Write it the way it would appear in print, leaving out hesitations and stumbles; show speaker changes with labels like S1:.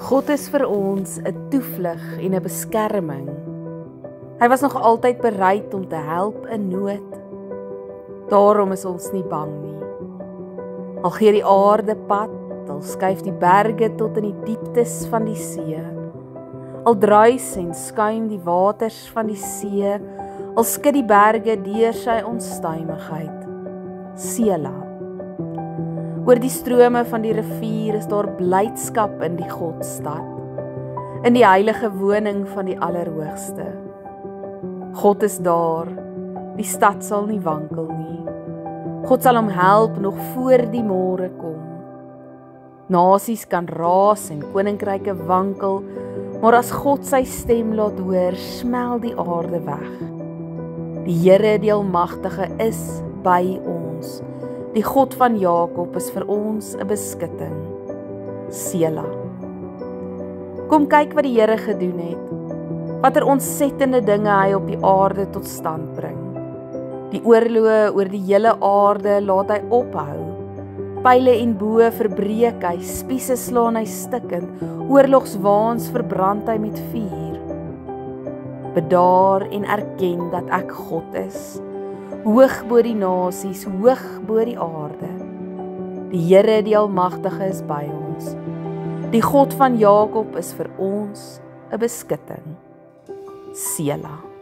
S1: God is vir ons 'n toevlug en 'n beskerming. Hy was nog altyd bereid om te help in nood. Daarom is ons nie bang nie. Al gee die aarde pad, al skuif die berge tot in die dieptes van die see. Al druis en skuim die waters van die see, al skud die berge deur sy onstuimigheid. Sela. Oor die strome van die rivier is daar blydskap in die Godstad, in die heilige woning van die Allerhoogste. God is daar, die stad sal nie wankel nie. God sal hom help nog voor die môre kom. Nasies kan raas en koninkryke wankel, maar as God sy stem laat hoor, smel die aarde weg. Die Here die Almagtige is by ons. Die God van Jakob is vir ons 'n beskutting. Sela. Kom kyk wat die Here gedoen het. Watter ontsettende dinge hy op die aarde tot stand bring. Die oorloë oor die hele aarde laat hy ophou. Pyle en boë verbreek hy, spiese slaan hy stukkend, oorlogswaans verbrand hy met vuur. Bedaar en erken dat ek God is. Hoog bo die nasies, hoog bo die aarde. Die Here die Almagtige is by ons. Die God van Jakob is vir ons 'n beskutting. Sela.